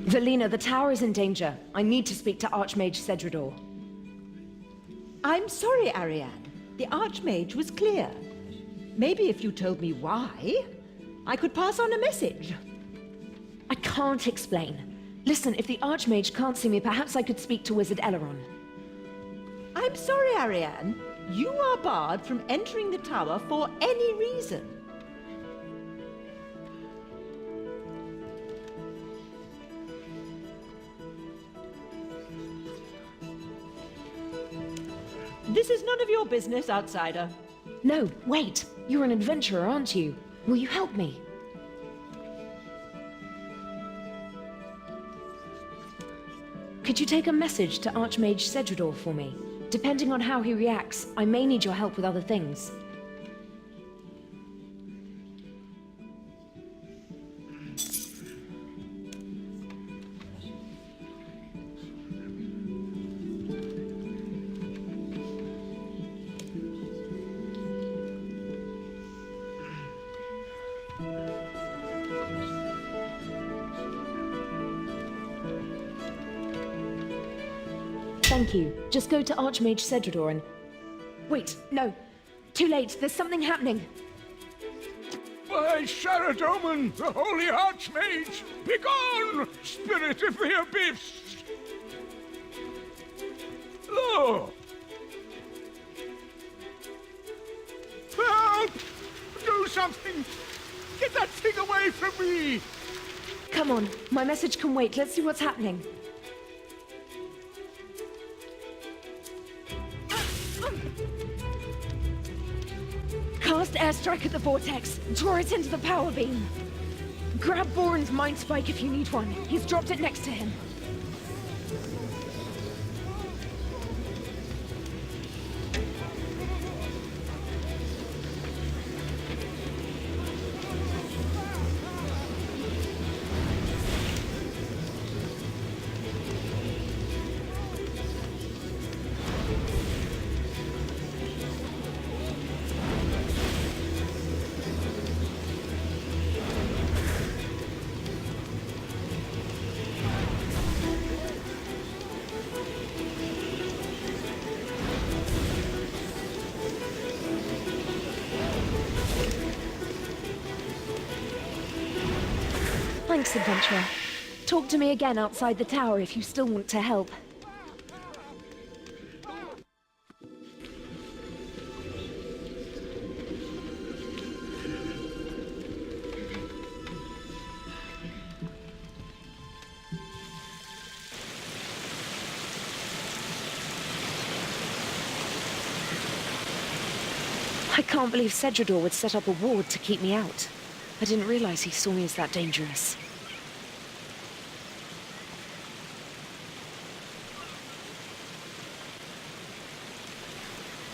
Velina, the tower is in danger. I need to speak to Archmage Xtrullor. I'm sorry, Ariane. The Archmage was clear. Maybe if you told me why, I could pass on a message. I can't explain. Listen, if the Archmage can't see me, perhaps I could speak to Wizard Elrond. I'm sorry, Ariane. You are barred from entering the tower for any reason. This is none of your business, outsider. No, wait. You're an adventurer, aren't you? Will you help me? Could you take a message to Archmage Xtrullor for me? Depending on how he reacts, I may need your help with other things. Thank you. Just go to Archmage Xtrullor and... Wait, no. Too late. There's something happening. By Sharadomin, the Holy Archmage! Begone, Spirit of the Abyss! Oh! Help! Do something! Get that thing away from me! Come on. My message can wait. Let's see what's happening. Cast airstrike at the vortex. Draw it into the power beam. Grab Boren's mind spike if you need one. He's dropped it next to him. Thanks, adventurer. Talk to me again outside the tower if you still want to help. I can't believe Xtrullor would set up a ward to keep me out. I didn't realize he saw me as that dangerous.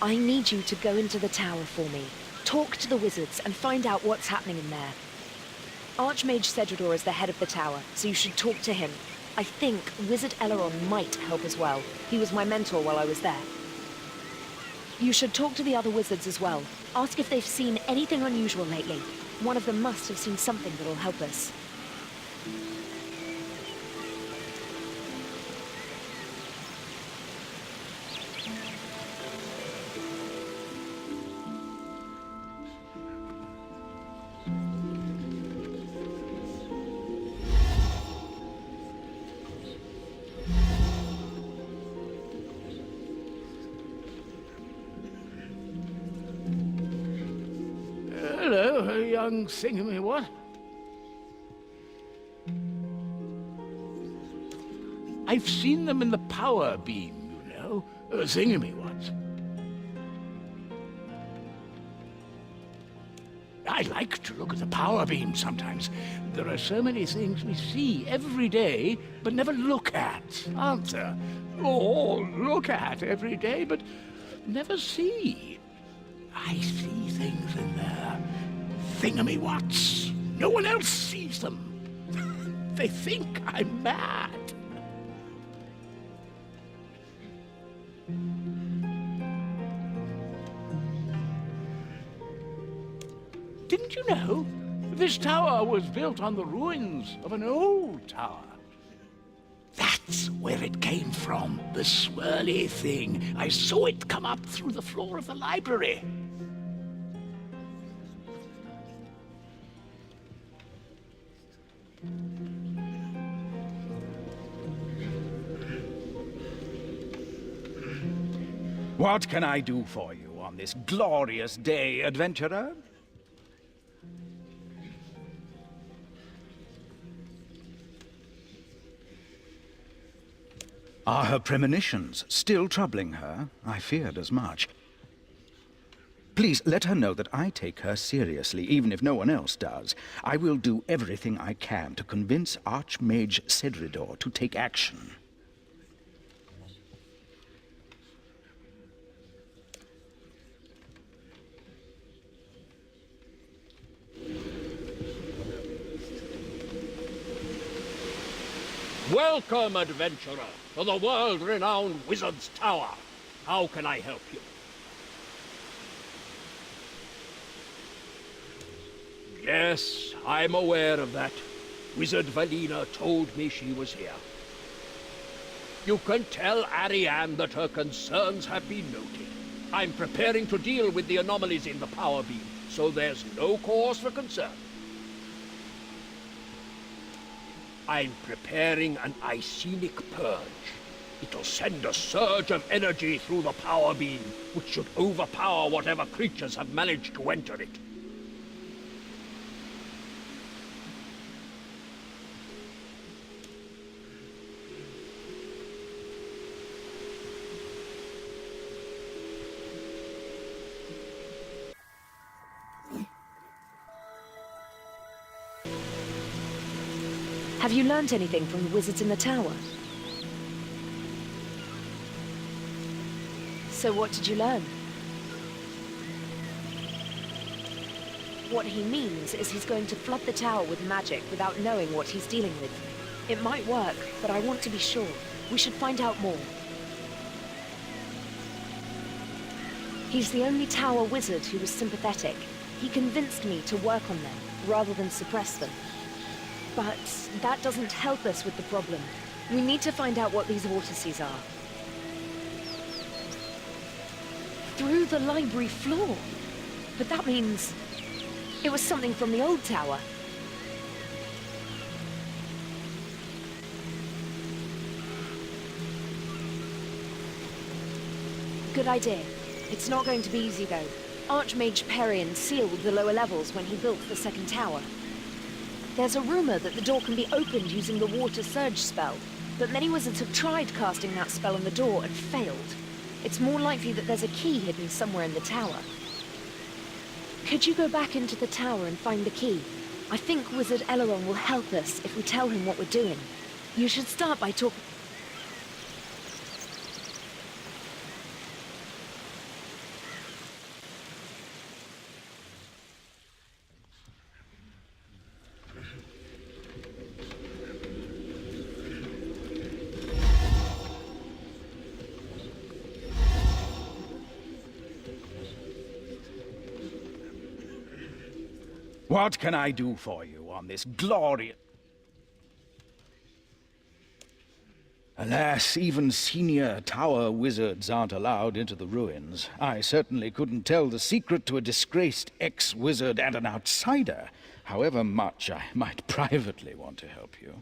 I need you to go into the tower for me. Talk to the wizards and find out what's happening in there. Archmage Xtrullor is the head of the tower, so you should talk to him. I think Wizard Elrond might help as well. He was my mentor while I was there. You should talk to the other wizards as well. Ask if they've seen anything unusual lately. One of them must have seen something that'll help us. Hello, young thingamy-what? I've seen them in the power beam, you know. Thingamy-what? I like to look at the power beam sometimes. There are so many things we see every day, but never look at, aren't there? Or look at every day, but never see. I see things in there. Thingamy-whats. No one else sees them. They think I'm mad. Didn't you know? This tower was built on the ruins of an old tower. That's where it came from, the swirly thing. I saw it come up through the floor of the library. What can I do for you on this glorious day, adventurer? Are her premonitions still troubling her? I feared as much. Please let her know that I take her seriously, even if no one else does. I will do everything I can to convince Archmage Xtrullor to take action. Welcome, adventurer, to the world-renowned Wizard's Tower. How can I help you? Yes, I'm aware of that. Wizard Valina told me she was here. You can tell Ariane that her concerns have been noted. I'm preparing to deal with the anomalies in the power beam, so there's no cause for concern. I'm preparing an Icenic Purge. It'll send a surge of energy through the power beam, which should overpower whatever creatures have managed to enter it. Have you learnt anything from the wizards in the tower? So what did you learn? What he means is he's going to flood the tower with magic without knowing what he's dealing with. It might work, but I want to be sure. We should find out more. He's the only tower wizard who was sympathetic. He convinced me to work on them, rather than suppress them. But that doesn't help us with the problem. We need to find out what these Vortices are. Through the library floor. But that means it was something from the old tower. Good idea. It's not going to be easy though. Archmage Perrion sealed the lower levels when he built the second tower. There's a rumor that the door can be opened using the water surge spell, but many wizards have tried casting that spell on the door and failed. It's more likely that there's a key hidden somewhere in the tower. Could you go back into the tower and find the key? I think Wizard Elrond will help us if we tell him what we're doing. You should start by talking... What can I do for you on this glorious... Alas, even senior tower wizards aren't allowed into the ruins. I certainly couldn't tell the secret to a disgraced ex-wizard and an outsider, however much I might privately want to help you.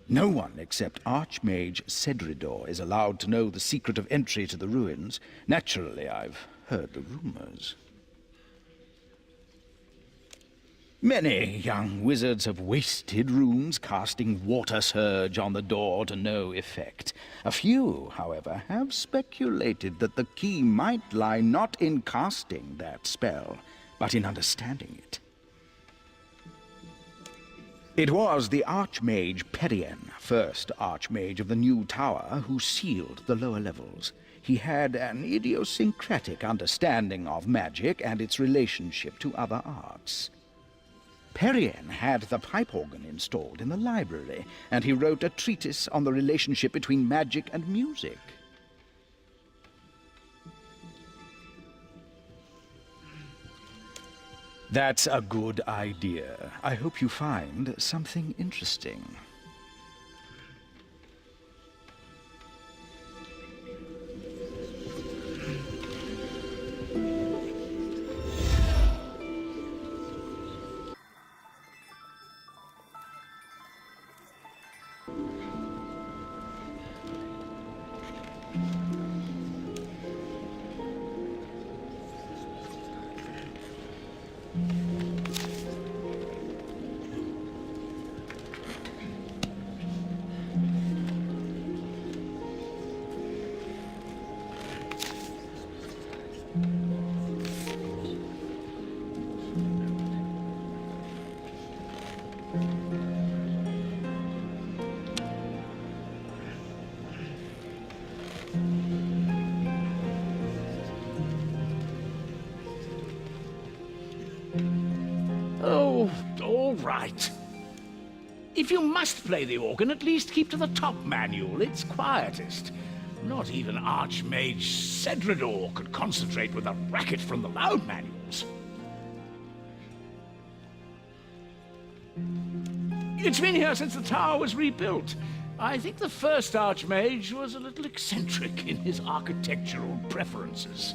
No one except Archmage Xtrullor is allowed to know the secret of entry to the ruins. Naturally, I've heard the rumors. Many young wizards have wasted runes casting water surge on the door to no effect. A few, however, have speculated that the key might lie not in casting that spell, but in understanding it. It was the Archmage Perrion, first Archmage of the new tower, who sealed the lower levels. he had an idiosyncratic understanding of magic and its relationship to other arts. Perrien had the pipe organ installed in the library, and he wrote a treatise on the relationship between magic and music. That's a good idea. I hope you find something interesting. Oh, all right. If you must play the organ, at least keep to the top manual. It's quietest. Not even Archmage Xtrullor could concentrate with a racket from the loud manuals. It's been here since the tower was rebuilt. I think the first Archmage was a little eccentric in his architectural preferences.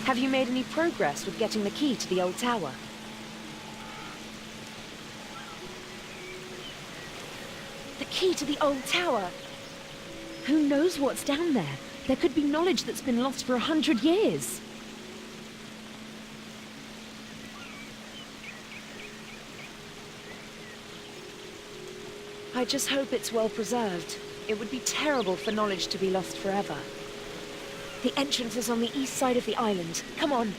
Have you made any progress with getting the key to the old tower? The key to the old tower? Who knows what's down there? There could be knowledge that's been lost for 100 years. I just hope it's well preserved. It would be terrible for knowledge to be lost forever. The entrance is on the east side of the island. Come on.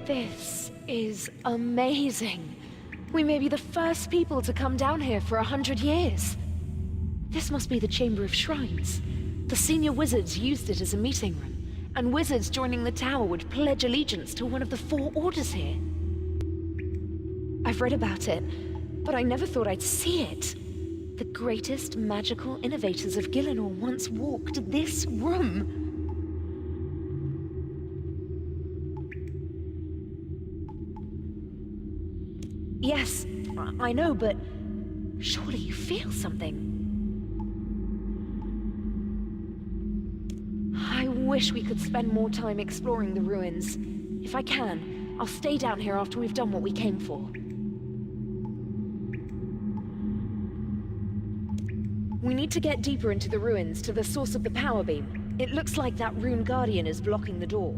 This is amazing. We may be the first people to come down here for 100 years. This must be the Chamber of Shrines. The senior wizards used it as a meeting room, and wizards joining the tower would pledge allegiance to one of the 4 orders here. I've read about it, but I never thought I'd see it. The greatest magical innovators of Gielinor once walked this room. Yes, I know, but surely you feel something. I wish we could spend more time exploring the ruins. If I can, I'll stay down here after we've done what we came for. We need to get deeper into the ruins, to the source of the power beam. It looks like that Rune Guardian is blocking the door.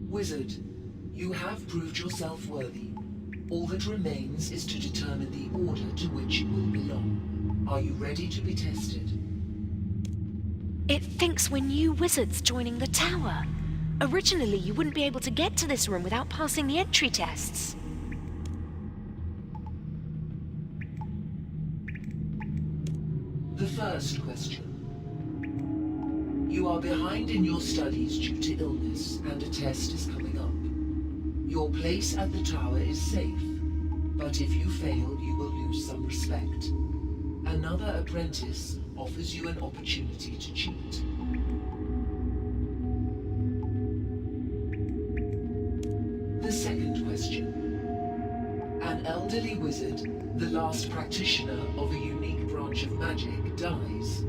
Wizard, you have proved yourself worthy. All that remains is to determine the order to which you will belong. Are you ready to be tested? It thinks we're new wizards joining the tower. Originally, you wouldn't be able to get to this room without passing the entry tests. The first question. You are behind in your studies due to illness, and a test is coming up. Your place at the tower is safe, but if you fail, you will lose some respect. Another apprentice offers you an opportunity to cheat. The second question. An elderly wizard, the last practitioner of a unique branch of magic, dies.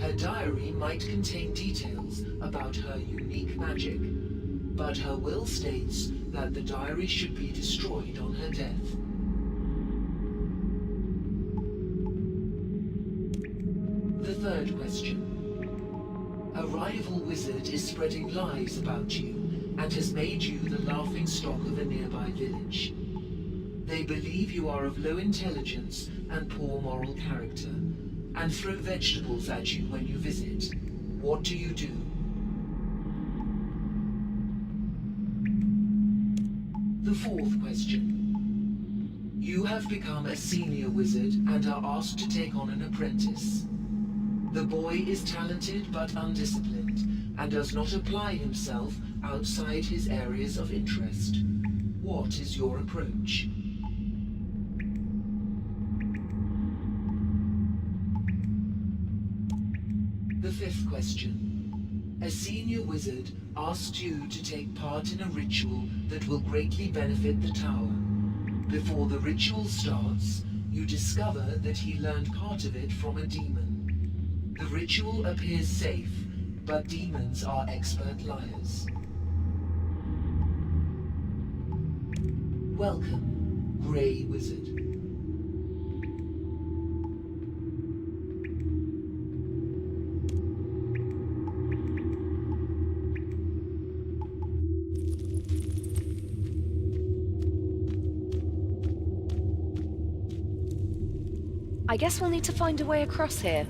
Her diary might contain details about her unique magic, but her will states that the diary should be destroyed on her death. The third question. A rival wizard is spreading lies about you and has made you the laughingstock of a nearby village. They believe you are of low intelligence and poor moral character, and throw vegetables at you when you visit. What do you do? The fourth question. You have become a senior wizard and are asked to take on an apprentice. The boy is talented but undisciplined and does not apply himself outside his areas of interest. What is your approach? The fifth question. A senior wizard asks you to take part in a ritual that will greatly benefit the tower. Before the ritual starts, you discover that he learned part of it from a demon. The ritual appears safe, but demons are expert liars. Welcome, Grey Wizard. I guess we'll need to find a way across here.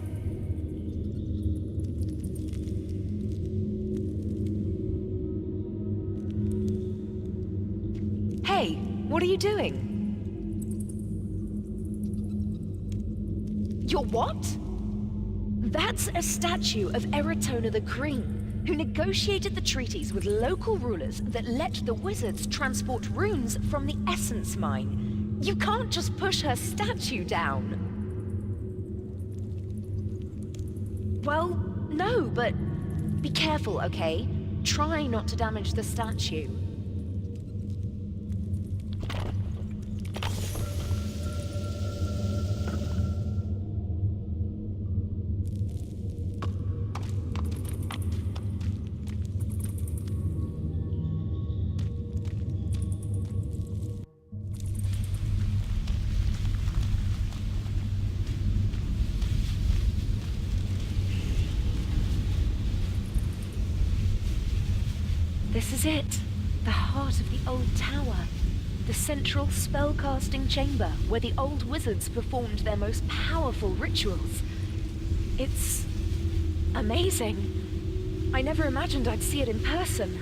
Hey, what are you doing? You're what? That's a statue of Eratona the Green, who negotiated the treaties with local rulers that let the wizards transport runes from the Essence Mine. You can't just push her statue down. Well, no, but be careful, okay? Try not to damage the statue. This is it. The heart of the old tower. The central spellcasting chamber where the old wizards performed their most powerful rituals. It's amazing. I never imagined I'd see it in person.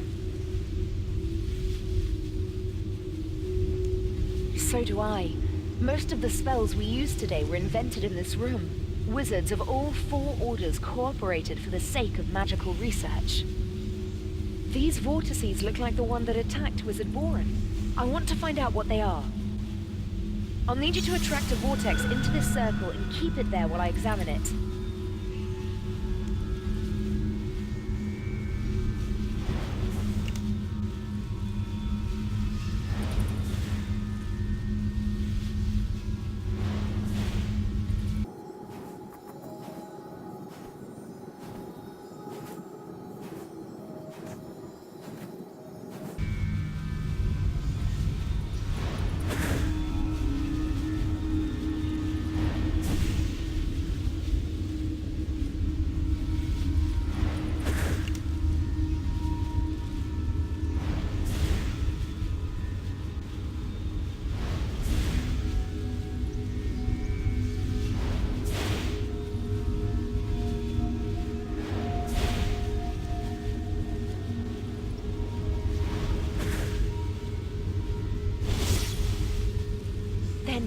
So do I. Most of the spells we used today were invented in this room. Wizards of all 4 orders cooperated for the sake of magical research. These vortices look like the one that attacked Wizard Boren. I want to find out what they are. I'll need you to attract a vortex into this circle and keep it there while I examine it.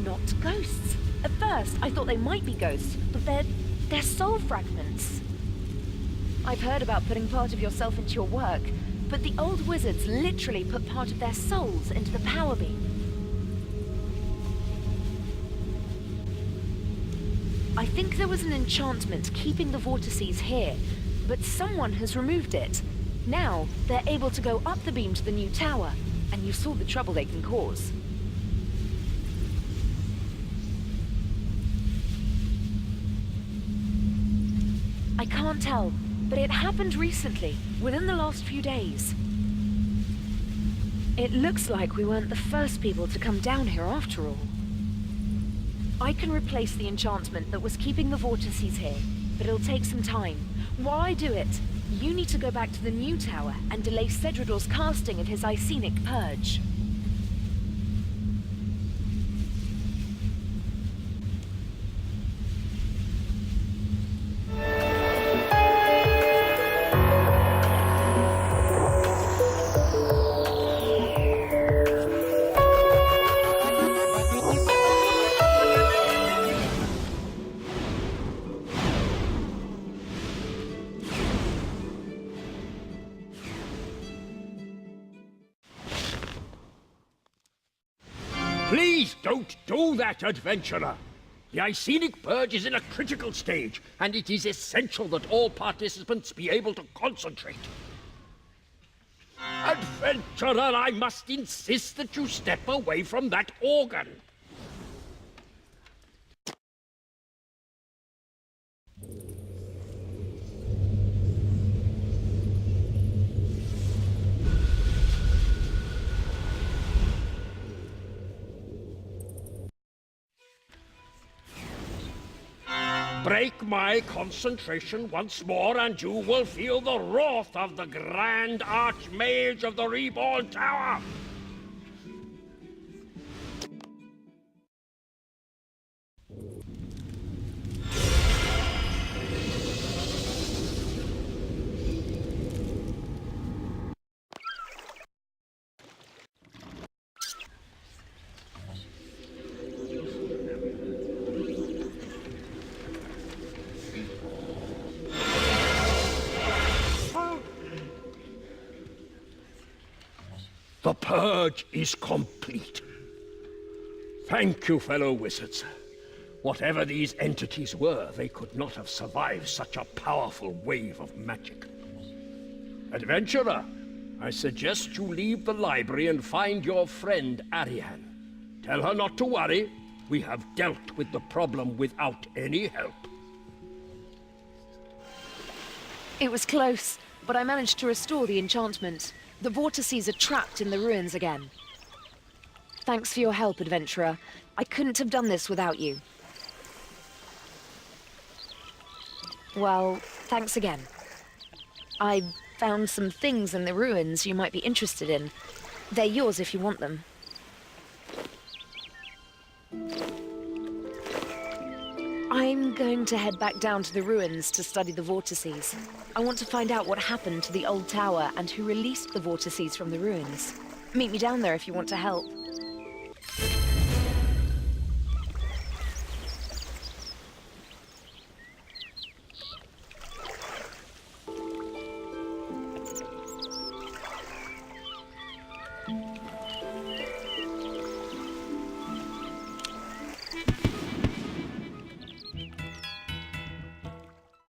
not ghosts. At first, I thought they might be ghosts, but they're soul fragments. I've heard about putting part of yourself into your work, but the old wizards literally put part of their souls into the power beam. I think there was an enchantment keeping the Vortices here, but someone has removed it. Now, they're able to go up the beam to the new tower, and you saw the trouble they can cause. I can't tell, but it happened recently, within the last few days. It looks like we weren't the first people to come down here after all. I can replace the enchantment that was keeping the Vortices here, but it'll take some time. While I do it, you need to go back to the new tower and delay Xtrullor's casting of his Icenic Purge. Please don't do that, adventurer! The Icenic Purge is in a critical stage, and it is essential that all participants be able to concentrate. Adventurer, I must insist that you step away from that organ. Break my concentration once more, and you will feel the wrath of the Grand Archmage of the Reborn Tower! The purge is complete. Thank you, fellow wizards. Whatever these entities were, they could not have survived such a powerful wave of magic. Adventurer, I suggest you leave the library and find your friend Ariane. Tell her not to worry. We have dealt with the problem without any help. It was close, but I managed to restore the enchantment. The Vortices are trapped in the ruins again. Thanks for your help, adventurer. I couldn't have done this without you. Well, thanks again. I found some things in the ruins you might be interested in. They're yours if you want them. I'm going to head back down to the ruins to study the Vortices. I want to find out what happened to the old tower and who released the Vortices from the ruins. Meet me down there if you want to help.